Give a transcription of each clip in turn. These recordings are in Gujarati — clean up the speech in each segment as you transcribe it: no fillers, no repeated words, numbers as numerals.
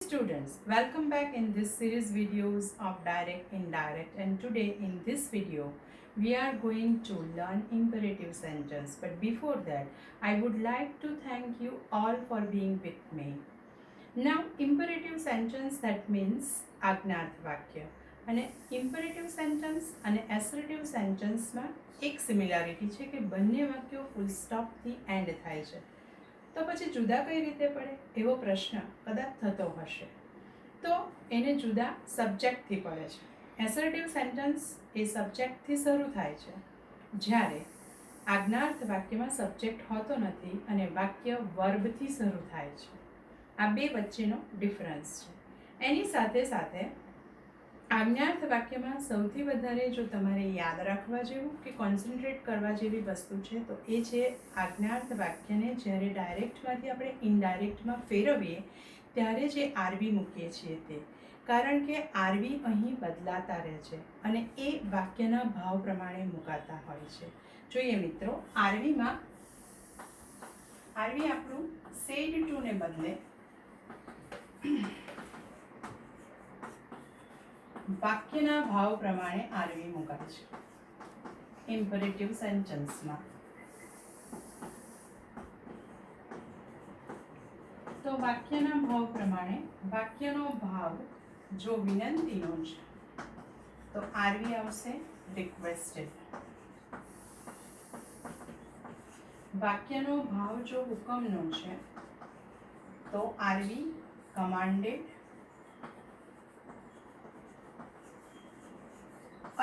Students, welcome back in this series videos of direct indirect, and today in this video we are going to learn imperative sentence. But before that, I would like to thank you all for being with me. Now imperative sentence, that means આજ્ઞાર્થ વાક્ય, અને imperative sentence અને assertive sentenceમાં એક સિમિલારિટી છે કે બંને વાક્યો ફૂલ સ્ટોપથી એન્ડ થાય છે. તો પછી જુદા કઈ રીતે પડે એવો પ્રશ્ન કદાચ થતો હશે. તો એને જુદા સબ્જેક્ટથી પડે છે. એસર્ટિવ સેન્ટેન્સ એ સબ્જેક્ટથી શરૂ થાય છે, જ્યારે આજ્ઞાર્થ વાક્યમાં સબ્જેક્ટ હોતો નથી અને વાક્ય વર્બથી શરૂ થાય છે. આ બે વચ્ચેનો ડિફરન્સ છે. એની સાથે સાથે આજ્ઞાર્થ વાક્યમાં સૌથી વધારે જો તમારે યાદ રાખવા જેવું કે કોન્સન્ટ્રેટ કરવા જેવી વસ્તુ છે તો એ છે આજ્ઞાર્થ વાક્યને જ્યારે ડાયરેક્ટમાંથી આપણે ઇનડાયરેક્ટમાં ફેરવીએ ત્યારે જે આરવી મૂકીએ છીએ તે, કારણ કે આરવી અહીં બદલાતા રહે છે અને એ વાક્યના ભાવ પ્રમાણે મુકાતા હોય છે. જોઈએ મિત્રો, આરવી આપણું સેડ ટુ ને બદલે વાક્યના ભાવ પ્રમાણે આરવી મુકાય છે ઇમ્પરેટિવ સેન્ટેન્સમાં. તો વાક્યના ભાવ પ્રમાણે વાક્યનો ભાવ જો વિનંતીનો છે તો આરવી આવશે રિક્વેસ્ટેડ. વાક્યનો ભાવ જો હુકમનો છે તો આરવી કમાન્ડેડ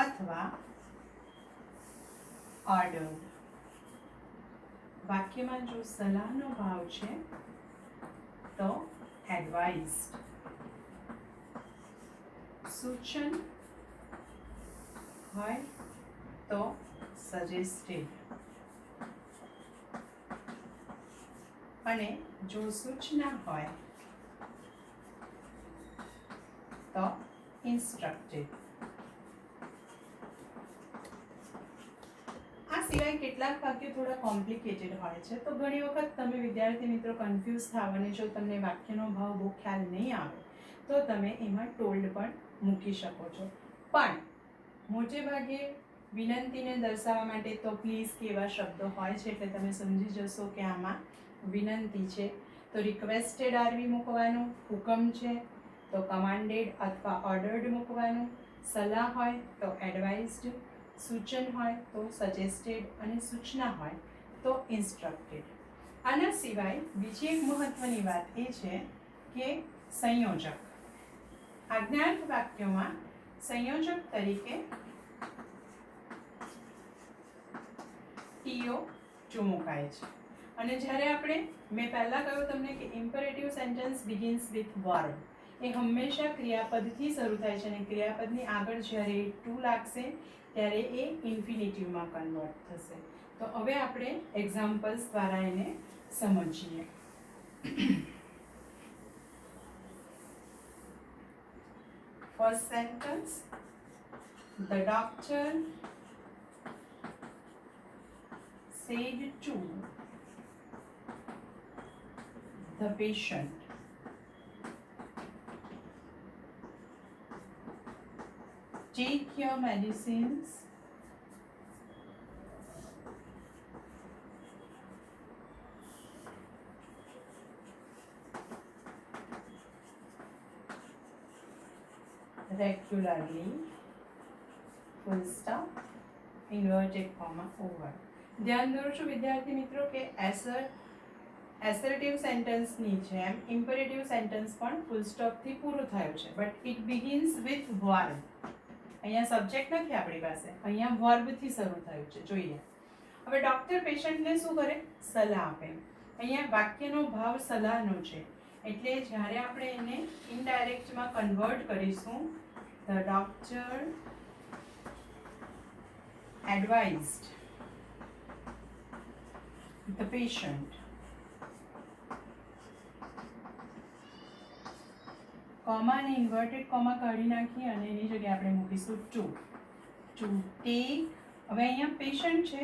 અથવા ઓર્ડર્ડ. વાક્યમાં જો સલાહનો ભાવ છે તો એડવાઇઝડ. સૂચન હોય તો સજેસ્ટેડ, અને જો સૂચના હોય તો ઇન્સ્ટ્રક્ટેડ. આ સિવાય કેટલાક વાક્યો થોડા કોમ્પ્લિકેટેડ હોય છે, તો ઘણી વખત તમે વિદ્યાર્થી મિત્રો કન્ફ્યુઝ થાવ અને જો તમને વાક્યનો ભાવ બહુ ખ્યાલ નહીં આવે તો તમે એમાં ટોલ્ડ પણ મૂકી શકો છો. પણ મોટે ભાગે વિનંતીને દર્શાવવા માટે તો પ્લીઝ કે એવા શબ્દો હોય છે એટલે તમે સમજી જશો કે આમાં વિનંતી છે તો રિક્વેસ્ટેડ આરવી મૂકવાનું, હુકમ છે તો કમાન્ડેડ અથવા ઓર્ડર્ડ મૂકવાનું, સલાહ હોય તો એડવાઇઝડ, સૂચન હોય તો સજેસ્ટેડ અને સૂચના હોય તો ઇન્સ્ટ્રક્ટેડ. આના સિવાય બીજી એક મહત્વની વાત એ છે કે સંયોજક. આજ્ઞાર્થ વાક્યોમાં સંયોજક તરીકે ટીઓ ટુ મુકાય છે. અને જ્યારે આપણે, મેં પહેલાં કહ્યું તમને કે imperative sentence begins with verb, એ હંમેશા ક્રિયાપદથી શરૂ થાય છે અને ક્રિયાપદની આગળ જ્યારે ટુ લાગશે ત્યારે એ ઇન્ફિનિટિવમાં કન્વર્ટ થશે. તો હવે આપણે એક્ઝામ્પલ્સ દ્વારા એને સમજીએ. First sentence, the doctor said to the patient, take your medicines regularly, full stop, inverted comma over. ધ્યાન દોરો છો વિદ્યાર્થી મિત્રો કે એસર્ટિવ સેન્ટેન્સની જેમ ઇમ્પરેટિવ સેન્ટેન્સ પણ ફૂલ સ્ટોપથી પૂરું થયું છે, but it begins with verb. અહીંયા સબ્જેક્ટ નથી આપણી પાસે, અહીંયા વર્બથી શરૂ થયું છે. જોઈએ, હવે ડૉક્ટર પેશન્ટને શું કરે? સલાહ આપે. અહીંયા વાક્યનો ભાવ સલાહનો છે એટલે જ્યારે આપણે એને ઇનડાયરેક્ટમાં કન્વર્ટ કરીશું, the doctor advised the patient, comma અને ઇન્વર્ટેડ કોમા કાઢી નાખી અને એની જગ્યાએ આપણે મૂકીશું ટુ ટેક. હવે અહીંયા પેશન્ટ છે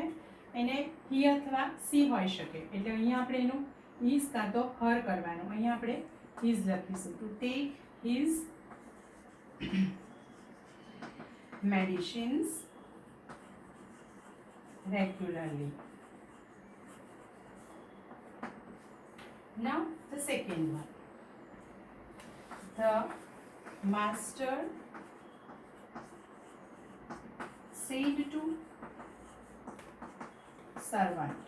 એને હી અથવા સી હોઈ શકે એટલે અહીંયા આપણે એનું ઈઝ કાં તો હર કરવાનું. અહીંયા આપણે his લખીશું to take his medicines regularly. Now the second one. The master said to servant,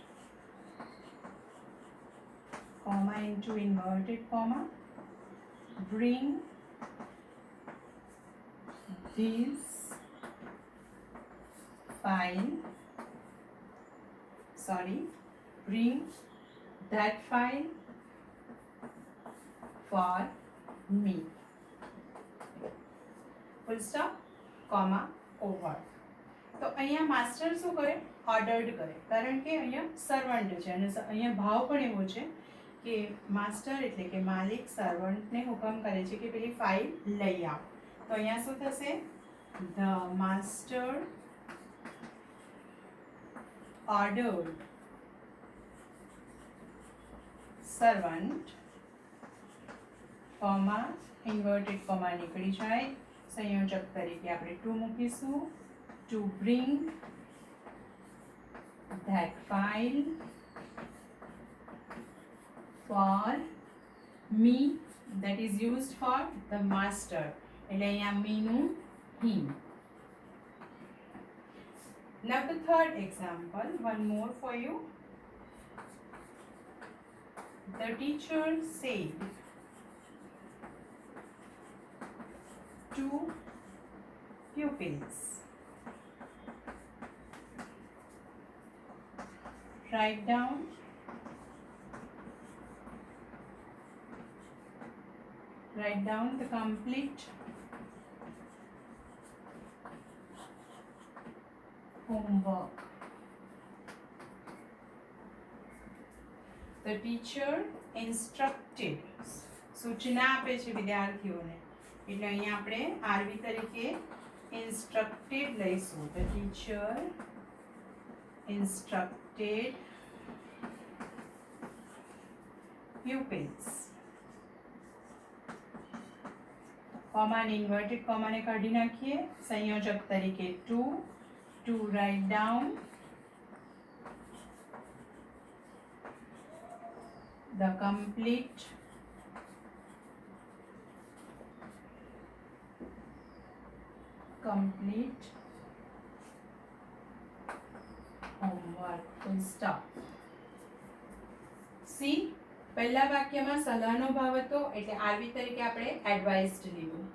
comma into inverted comma, bring this file, bring that file for me. Full stop, comma, over. તો અહીંયા માસ્ટર શું કરે? ઓર્ડર્ડ કરે, કારણ કે અહીંયા સર્વન્ટ છે અને અહીંયા ભાવ પણ એવો છે કે માસ્ટર એટલે કે માલિક સર્વન્ટને હુકમ કરે છે કે પેલી ફાઇલ લઈ આવ. તો અહીંયા શું થશે? The master ordered servant, comma, inverted comma નીકળી જાય, સંયોજક તરીકે આપણે ટુ મૂકીશું, to bring that file for me, that is used for the master, એટલે અહીંયા me નું him. Now the third example, one more for you. The teacher said to pupils, write down the complete homework. The teacher instructed, સૂચના આપે છે વિદ્યાર્થીઓને, એટલે અહીંયા આપણે આરવી તરીકે instructed લઈશું. The teacher instructed pupils, comma and inverted comma ને કાઢી નાખીએ, સંયોજક તરીકે to write down the complete homework. Full stop. See, પહેલા વાક્યમાં સલાહનો ભાવ હતો એટલે આરવી તરીકે આપણે એડવાઇસ્ડ લીધું.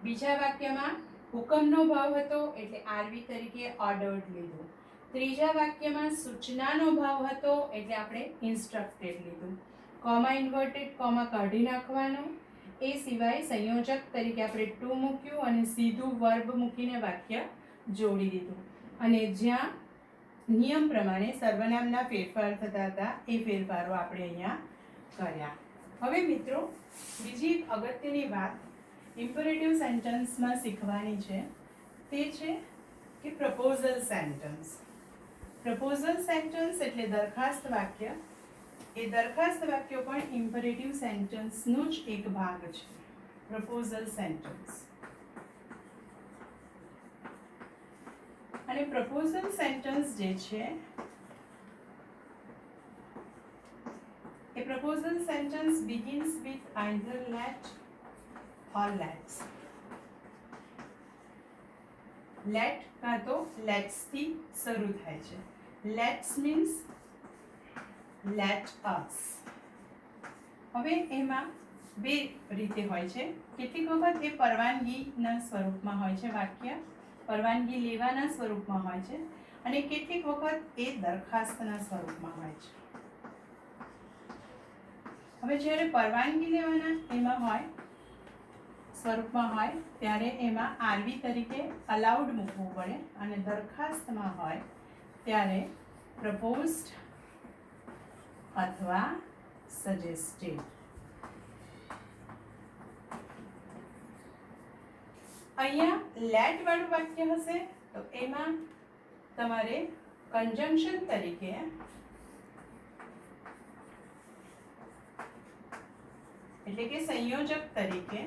બીજા વાક્યમાં હુકમનો ભાવ હતો એટલે આરવી તરીકે ઓર્ડર્ડ લીધું. ત્રીજા વાક્યમાં સૂચનાનો ભાવ હતો એટલે આપણે ઇન્સ્ટ્રક્ટેડ લીધું. કોમા ઇન્વર્ટેડ કોમા કાઢી નાખવાનો, એ સિવાય સંયોજક તરીકે આપણે ટુ મૂક્યું અને સીધું વર્બ મૂકીને વાક્ય જોડી દીધું. અને જ્યાં નિયમ પ્રમાણે સર્વનામના ફેરફાર થતા હતા એ ફેરફારો આપણે અહીંયા કર્યા. હવે મિત્રો બીજી એક અગત્યની વાત ઇમ્પરેટિવ સેન્ટેન્સમાં શીખવાની છે, તે છે કે પ્રપોઝલ સેન્ટેન્સ. પ્રપોઝલ સેન્ટેન્સ એટલે દરખાસ્ત વાક્ય. એ દરખાસ્ત વાક્યો પણ ઇમ્પરેટિવ સેન્ટેન્સનો જ એક ભાગ છે. પ્રપોઝલ સેન્ટેન્સ અને પ્રપોઝલ સેન્ટેન્સ જે છે એ proposal sentence begins with either let or lets. let કાં તો let's થી શરૂ થાય છે. let's means let us. હવે એમાં બે રીતે હોય છે. કેટલીક વખત એ પરવાનગીના સ્વરૂપમાં હોય છે વાક્ય, પરવાનગી લેવાના સ્વરૂપમાં હોય છે, અને કેટલીક વખત એ દરખાસ્તના સ્વરૂપમાં હોય છે. હવે જ્યારે પરવાનગી લેવાના એમાં હોય સ્વરૂપમાં હોય ત્યારે એમાં આરવી તરીકે અલાઉડ મૂકવું પડે, અને દરખાસ્તમાં હોય ત્યારે પ્રપોઝડ અથવા સજેસ્ટેડ. અહીંયા લેટ વાળું વાક્ય હશે તો એમાં તમારે એટલે કે સંયોજક તરીકે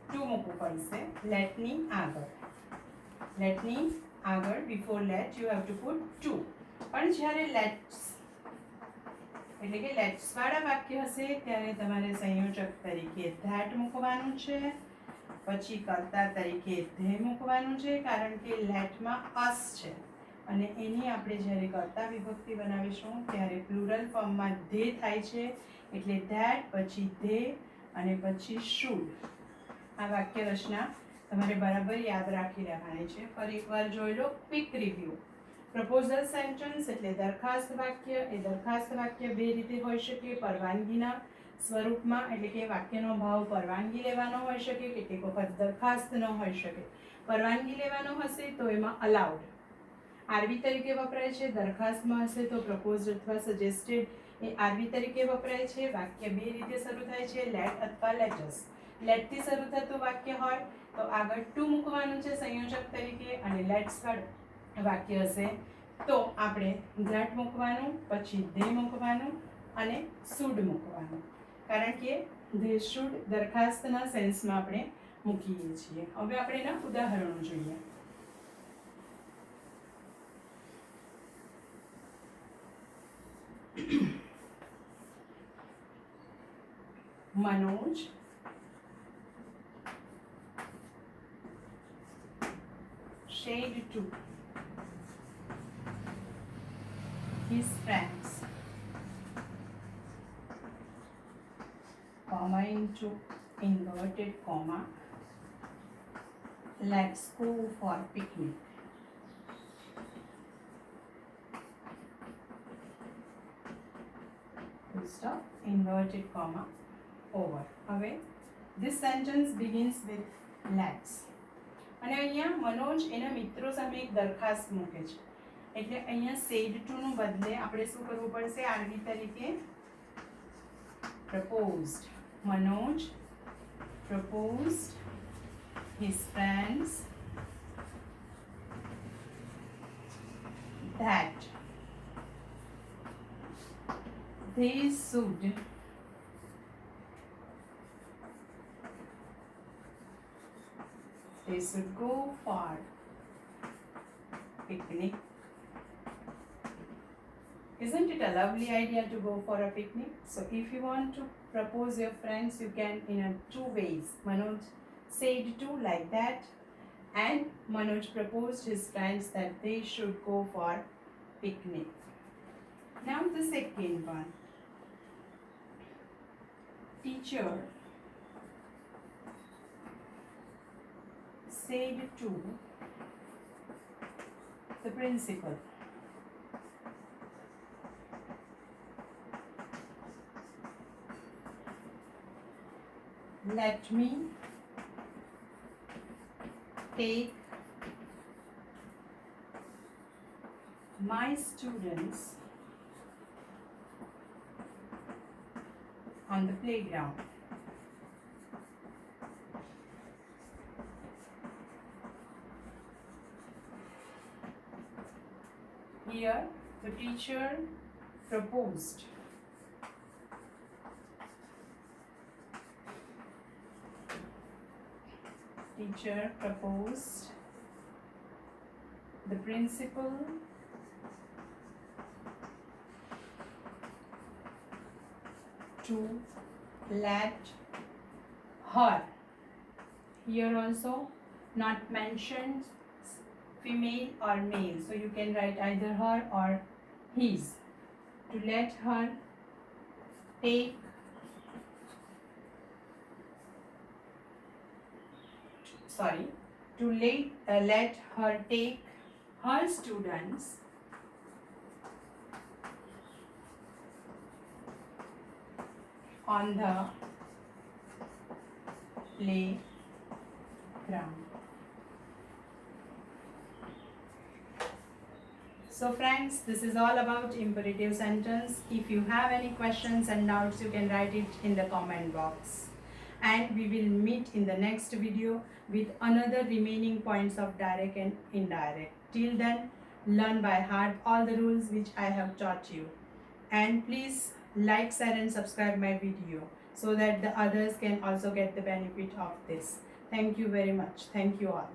ટુ મૂકવું પડશે લેટની આગળ. લેટની આગળ before let you have to put to. પણ જ્યારે લેટ્સ એટલે કે લેટ્સ વાળા વાક્ય હશે ત્યારે તમારે સંયોજક તરીકે ધેટ મૂકવાનું છે, પછી કર્તા તરીકે ધે મૂકવાનું છે, કારણ કે લેટમાં અસ છે અને એની આપણે જ્યારે કર્તા વિભક્તિ બનાવીશું ત્યારે પ્લુરલ ફોર્મમાં ધે થાય છે, એટલે ધેટ પછી ધે અને પછી શુડ. આ વાક્ય રચના તમારે બરાબર યાદ રાખી લેવાની છે. ફરી એકવાર જોઈ લો. Quick review. પ્રપોઝલ સેન્ટેન્સ એટલે દરખાસ્ત વાક્ય. એ દરખાસ્ત વાક્ય બે રીતે હોઈ શકે. પરવાનગીના સ્વરૂપમાં એટલે કે વાક્યનો ભાવ પરવાનગી લેવાનો હોઈ શકે, કેટલીક વખત દરખાસ્ત ન હોઈ શકે. પરવાનગી લેવાનો હશે તો એમાં અલાઉડ આરવી તરીકે વપરાય છે. દરખાસ્તમાં હશે તો પ્રપોઝડ અથવા સજેસ્ટેડ એ આરવી તરીકે વપરાય છે. વાક્ય બે રીતે શરૂ થાય છે, લેટ અથવા લેટસ. લેટથી શરૂ થતું વાક્ય હોય તો આગળ ટુ મૂકવાનું છે સંયોજક તરીકે, અને લેટ્સ વાક્ય હશે તો આપણે ધેટ મૂકવાનું, પછી ધે મૂકવાનું અને શુડ મૂકવાનું, કારણ કે ધે શુડ દરખાસ્તના સેન્સમાં આપણે મૂકીએ છીએ. હવે આપણે એના ઉદાહરણો જોઈએ. Manoj said to his friends, comma into inverted comma, let's go for picnic. Full stop, inverted comma, over. હવે this sentence begins with let's. અને અહીંયા મનોજ એના મિત્રો સામે એક દરખાસ્ત મૂકે છે, એટલે અહીંયા સેડ ટુ નું બદલે આપણે શું કરવું પડશે? આરવી તરીકે proposed. Manoj proposed his friends that they should go for picnic. Isn't it a lovely idea to go for a picnic? So if you want to propose your friends, you can in two ways. Manoj said to like that, and Manoj proposed his friends that they should go for picnic. Now the second one. Teacher said to the principal, let me take my students on the playground. Here the teacher proposed. Teacher proposed the principal to let her. Here also not mentioned female or male, so you can write either her or his. To let her take let her take her students on the playground. So friends, this is all about imperative sentence. If you have any questions and doubts, you can write it in the comment box. And we will meet in the next video with another remaining points of direct and indirect. Till then, learn by heart all the rules which I have taught you. And please like, share and subscribe my video. so that the others can also get the benefit of this. Thank you very much. Thank you all.